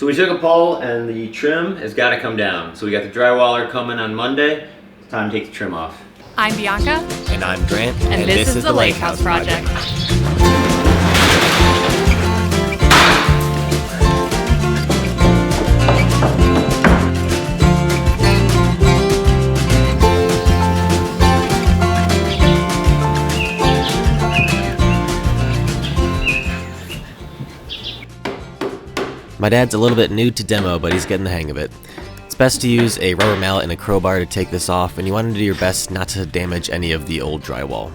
So we took a poll and the trim has got to come down. So we got the drywaller coming on Monday. It's time to take the trim off. I'm Bianca. And I'm Grant. And this is the Lake House Project. My dad's a little bit new to demo, but he's getting the hang of it. It's best to use a rubber mallet and a crowbar to take this off, and you want to do your best not to damage any of the old drywall.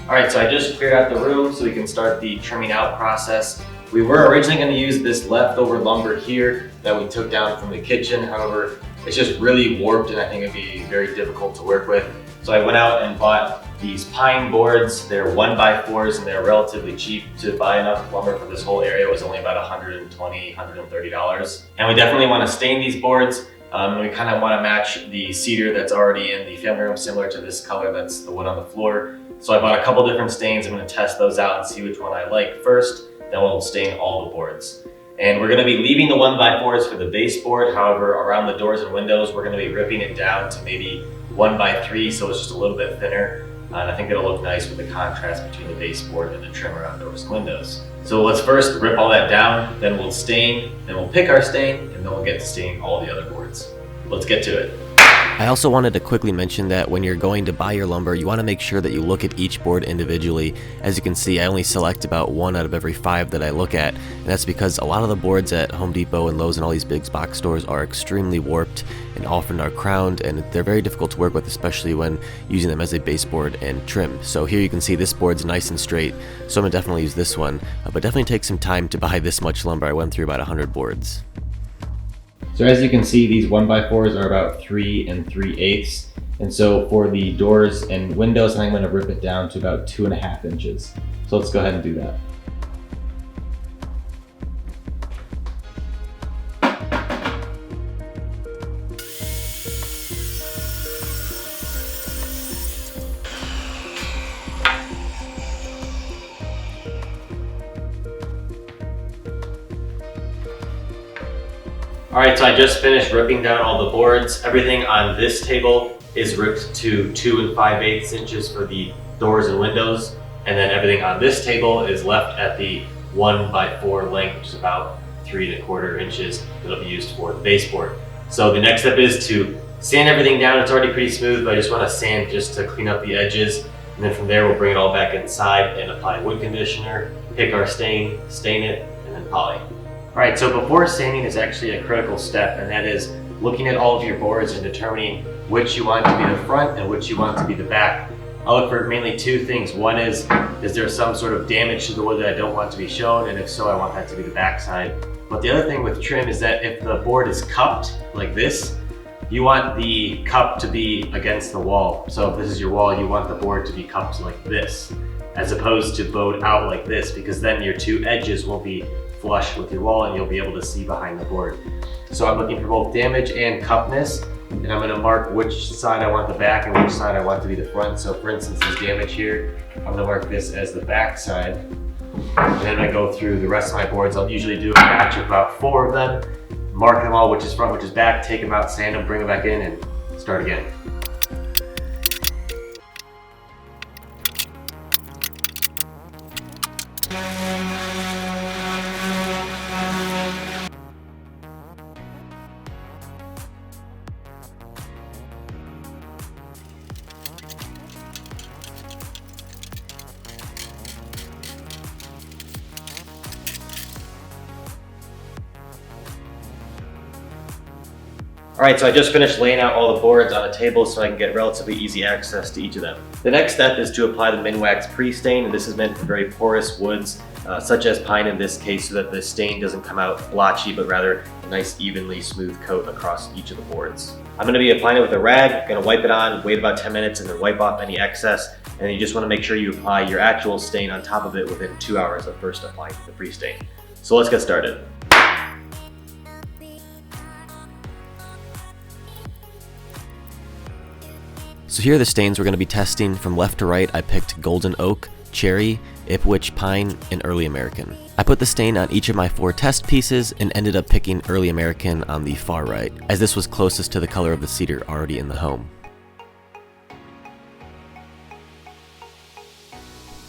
Alright, so I just cleared out the room so we can start the trimming out process. We were originally going to use this leftover lumber here that we took down from the kitchen. However, it's just really warped and I think it'd be very difficult to work with. So I went out and bought these pine boards. They're 1x4s and they're relatively cheap. To buy enough lumber for this whole area was only about $120, $130. And we definitely want to stain these boards. We kind of want to match the cedar that's already in the family room, similar to this color that's the wood on the floor. So I bought a couple different stains. I'm going to test those out and see which one I like first. Then we'll stain all the boards. And we're going to be leaving the 1x4s for the baseboard. However, around the doors and windows, we're going to be ripping it down to maybe 1x3, so it's just a little bit thinner. And I think it'll look nice with the contrast between the baseboard and the trim around doors and windows. So let's first rip all that down, then we'll stain, then we'll pick our stain, and then we'll get to stain all the other boards. Let's get to it. I also wanted to quickly mention that when you're going to buy your lumber, you want to make sure that you look at each board individually. As you can see, I only select about 1 out of every 5 that I look at, and that's because a lot of the boards at Home Depot and Lowe's and all these big box stores are extremely warped and often are crowned, and they're very difficult to work with, especially when using them as a baseboard and trim. So here you can see this board's nice and straight, so I'm going to definitely use this one, but definitely take some time to buy this much lumber. I went through about 100 boards. So as you can see, these 1x4s are about 3 3/8. And so for the doors and windows, I'm going to rip it down to about 2.5 inches. So let's go ahead and do that. Alright, so I just finished ripping down all the boards. Everything on this table is ripped to 2 5/8 inches for the doors and windows. And then everything on this table is left at the 1x4 length, which is about 3 1/4 inches. That'll be used for the baseboard. So the next step is to sand everything down. It's already pretty smooth, but I just want to sand just to clean up the edges. And then from there, we'll bring it all back inside and apply wood conditioner, pick our stain it, and then poly. Alright, so before staining is actually a critical step, and that is looking at all of your boards and determining which you want to be the front and which you want to be the back. I'll look for mainly 2 things. One is there some sort of damage to the wood that I don't want to be shown, and if so, I want that to be the back side. But the other thing with trim is that if the board is cupped like this, you want the cup to be against the wall. So if this is your wall, you want the board to be cupped like this, as opposed to bowed out like this, because then your 2 edges will be flush with your wall and you'll be able to see behind the board. So I'm looking for both damage and cuppness, and I'm going to mark which side I want the back and which side I want to be the front. So for instance, this damage here, I'm going to mark this as the back side. And then I go through the rest of my boards. I'll usually do a batch of about 4 of them, mark them all, which is front, which is back, take them out, sand them, bring them back in, and start again. Alright, so I just finished laying out all the boards on a table so I can get relatively easy access to each of them. The next step is to apply the Minwax pre-stain, and this is meant for very porous woods such as pine in this case, so that the stain doesn't come out blotchy, but rather a nice evenly smooth coat across each of the boards. I'm going to be applying it with a rag. I'm going to wipe it on, wait about 10 minutes, and then wipe off any excess. And you just want to make sure you apply your actual stain on top of it within 2 hours of first applying the free stain. So let's get started. So here are the stains we're going to be testing. From left to right, I picked Golden Oak, Cherry, Ipswich Pine, and Early American. I put the stain on each of my 4 test pieces and ended up picking Early American on the far right, as this was closest to the color of the cedar already in the home.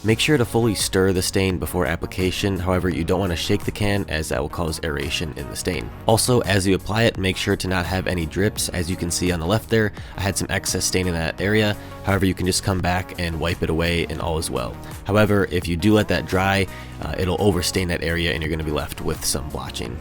Make sure to fully stir the stain before application, however you don't want to shake the can as that will cause aeration in the stain. Also, as you apply it, make sure to not have any drips. As you can see on the left there, I had some excess stain in that area, however you can just come back and wipe it away and all is well. However, if you do let that dry, it'll overstain that area and you're going to be left with some blotching.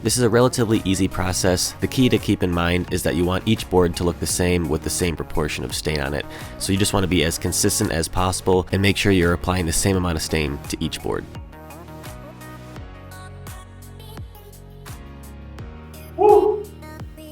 This is a relatively easy process. The key to keep in mind is that you want each board to look the same with the same proportion of stain on it. So you just want to be as consistent as possible and make sure you're applying the same amount of stain to each board. Woo!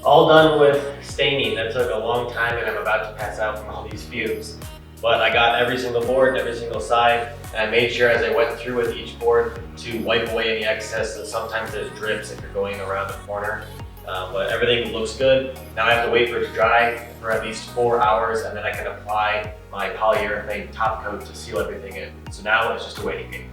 All done with staining. That took a long time and I'm about to pass out from all these fumes. But I got every single board, every single side, and I made sure as I went through with each board to wipe away any excess. So sometimes there's drips if you're going around the corner, but everything looks good. Now I have to wait for it to dry for at least 4 hours, and then I can apply my polyurethane top coat to seal everything in. So now it's just a waiting game.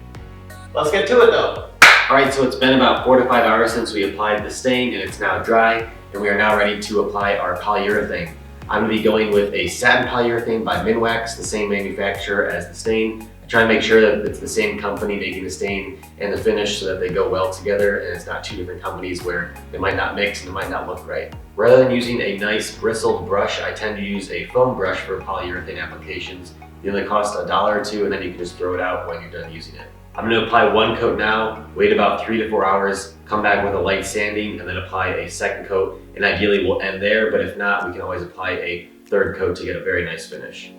Let's get to it though. All right, so it's been about 4 to 5 hours since we applied the stain, and it's now dry, and we are now ready to apply our polyurethane. I'm going to be going with a satin polyurethane by Minwax, the same manufacturer as the stain. I try and make sure that it's the same company making the stain and the finish so that they go well together and it's not 2 different companies where they might not mix and it might not look right. Rather than using a nice bristled brush, I tend to use a foam brush for polyurethane applications. They only cost $1 or $2 and then you can just throw it out when you're done using it. I'm going to apply 1 coat now, wait about 3 to 4 hours, come back with a light sanding, and then apply a second coat. And ideally we'll end there, but if not, we can always apply a 3rd coat to get a very nice finish.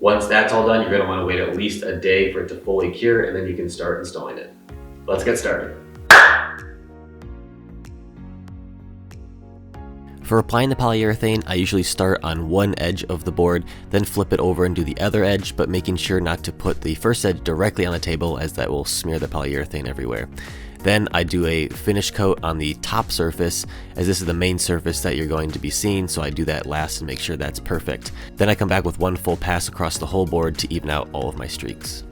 Once that's all done, you're going to want to wait at least a day for it to fully cure, and then you can start installing it. Let's get started. For applying the polyurethane, I usually start on one edge of the board, then flip it over and do the other edge, but making sure not to put the first edge directly on the table as that will smear the polyurethane everywhere. Then I do a finish coat on the top surface, as this is the main surface that you're going to be seeing, so I do that last and make sure that's perfect. Then I come back with 1 full pass across the whole board to even out all of my streaks.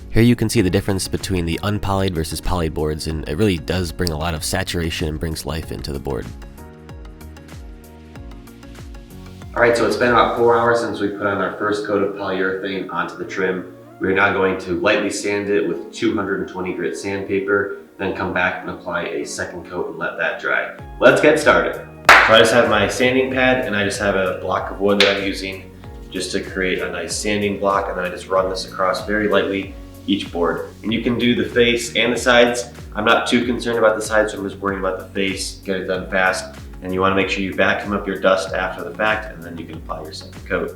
Here you can see the difference between the unpolyed versus polyed boards, and it really does bring a lot of saturation and brings life into the board. All right, so it's been about 4 hours since we put on our first coat of polyurethane onto the trim. We're now going to lightly sand it with 220 grit sandpaper, then come back and apply a second coat and let that dry. Let's get started. So I just have my sanding pad and I just have a block of wood that I'm using just to create a nice sanding block, and then I just run this across very lightly each board. And you can do the face and the sides. I'm not too concerned about the sides, so I'm just worrying about the face, get it done fast. And you want to make sure you vacuum up your dust after the fact, and then you can apply your second coat.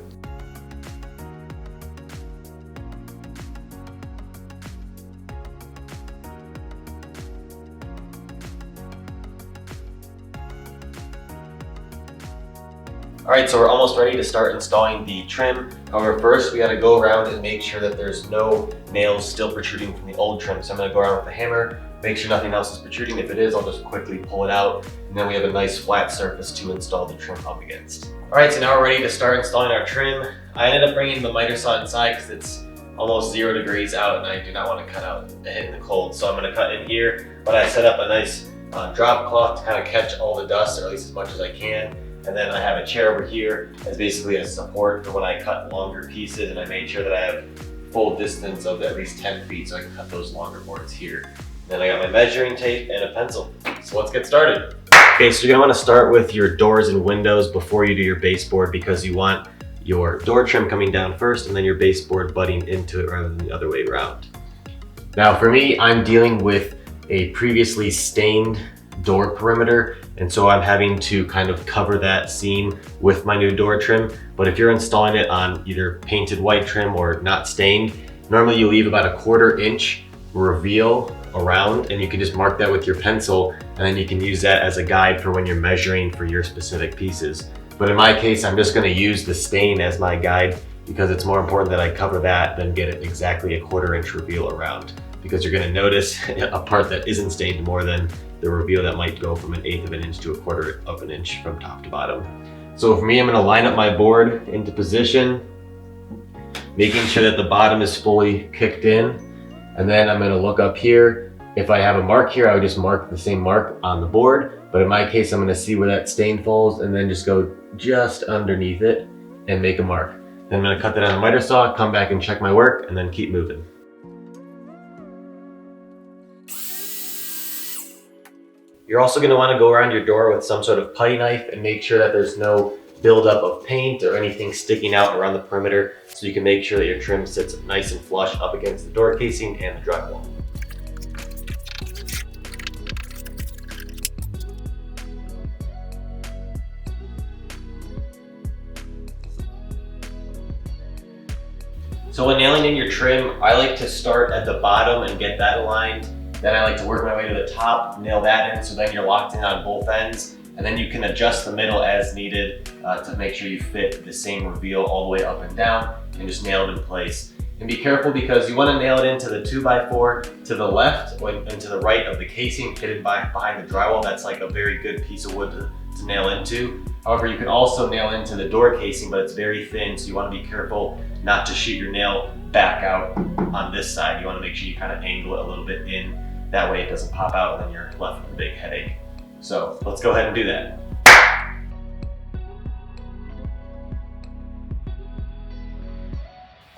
All right, so we're almost ready to start installing the trim. However, first we gotta go around and make sure that there's no nails still protruding from the old trim. So I'm gonna go around with a hammer, make sure nothing else is protruding. If it is, I'll just quickly pull it out. And then we have a nice flat surface to install the trim up against. All right, so now we're ready to start installing our trim. I ended up bringing the miter saw inside because it's almost 0 degrees out and I do not want to cut out a hit in the cold. So I'm gonna cut in here, but I set up a nice drop cloth to kind of catch all the dust, or at least as much as I can. And then I have a chair over here as basically a support for when I cut longer pieces, and I made sure that I have full distance of at least 10 feet so I can cut those longer boards here. Then I got my measuring tape and a pencil. So let's get started. Okay, so you're gonna wanna start with your doors and windows before you do your baseboard, because you want your door trim coming down first and then your baseboard butting into it rather than the other way around. Now for me, I'm dealing with a previously stained door perimeter, and so I'm having to kind of cover that seam with my new door trim. But if you're installing it on either painted white trim or not stained, Normally you leave about a 1/4 inch reveal around, and you can just mark that with your pencil, and then you can use that as a guide for when you're measuring for your specific pieces. But in my case, I'm just going to use the stain as my guide because it's more important that I cover that than get it exactly a 1/4 inch reveal around, because you're going to notice a part that isn't stained more than the reveal that might go from 1/8 of an inch to a 1/4 of an inch from top to bottom. So for me, I'm going to line up my board into position, making sure that the bottom is fully kicked in. And then I'm going to look up here. If I have a mark here, I would just mark the same mark on the board. But in my case, I'm going to see where that stain falls and then just go just underneath it and make a mark. Then I'm going to cut that on a miter saw, come back and check my work, and then keep moving. You're also going to want to go around your door with some sort of putty knife and make sure that there's no buildup of paint or anything sticking out around the perimeter, so you can make sure that your trim sits nice and flush up against the door casing and the drywall. So when nailing in your trim, I like to start at the bottom and get that aligned. Then I like to work my way to the top, nail that in, so then you're locked in on both ends. And then you can adjust the middle as needed to make sure you fit the same reveal all the way up and down and just nail it in place. And be careful because you want to nail it into the 2x4 to the left and to the right of the casing hidden behind the drywall. That's like a very good piece of wood to nail into. However, you can also nail into the door casing, but it's very thin, so you want to be careful not to shoot your nail back out on this side. You want to make sure you kind of angle it a little bit in. That way it doesn't pop out and then you're left with a big headache. So let's go ahead and do that.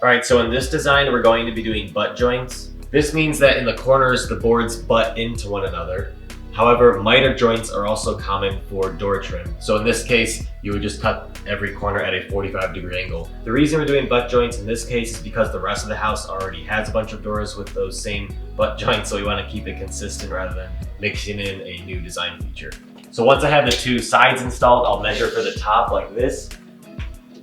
All right, so in this design, we're going to be doing butt joints. This means that in the corners, the boards butt into one another. However, miter joints are also common for door trim. So in this case, you would just cut every corner at a 45-degree angle. The reason we're doing butt joints in this case is because the rest of the house already has a bunch of doors with those same butt joints, so we want to keep it consistent rather than mixing in a new design feature. So once I have the two sides installed, I'll measure for the top like this.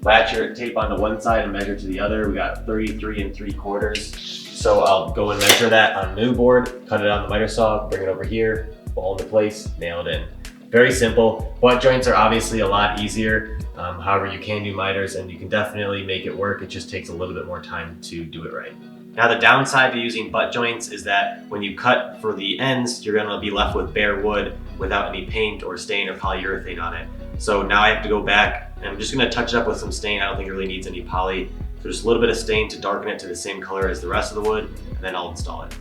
Latch your tape onto one side and measure to the other. We got 33 3/4. So I'll go and measure that on a new board, cut it on the miter saw, bring it over here, ball into place, nail it in. Very simple. Butt joints are obviously a lot easier. However, you can do miters and you can definitely make it work. It just takes a little bit more time to do it right. Now the downside to using butt joints is that when you cut for the ends, you're gonna be left with bare wood without any paint or stain or polyurethane on it. So now I have to go back and I'm just gonna touch it up with some stain. I don't think it really needs any poly. So just a little bit of stain to darken it to the same color as the rest of the wood, and then I'll install it.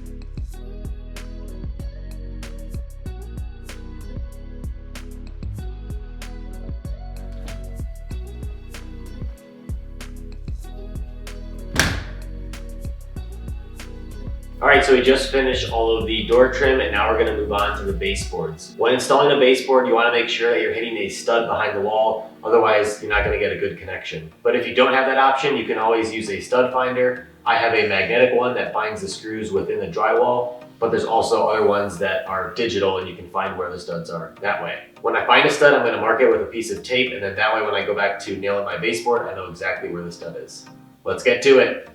All right, so we just finished all of the door trim and now we're gonna move on to the baseboards. When installing a baseboard, you wanna make sure that you're hitting a stud behind the wall, otherwise you're not gonna get a good connection. But if you don't have that option, you can always use a stud finder. I have a magnetic one that finds the screws within the drywall, but there's also other ones that are digital and you can find where the studs are that way. When I find a stud, I'm gonna mark it with a piece of tape, and then that way when I go back to nailing my baseboard, I know exactly where the stud is. Let's get to it.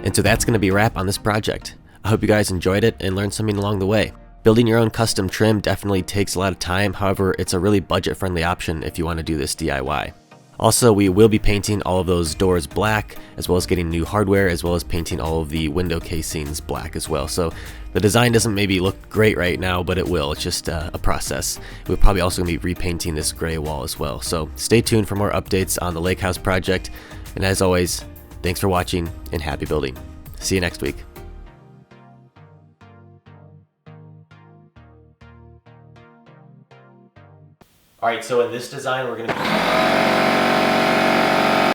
And so that's going to be a wrap on this project. I hope you guys enjoyed it and learned something along the way. Building your own custom trim definitely takes a lot of time, however, it's a really budget-friendly option if you want to do this DIY. Also, we will be painting all of those doors black, as well as getting new hardware, as well as painting all of the window casings black as well. So the design doesn't maybe look great right now, but it will. It's just a process. We're probably also going to be repainting this gray wall as well. So stay tuned for more updates on the lake house project. And as always, thanks for watching and happy building. See you next week. All right, so in this design, we're going to be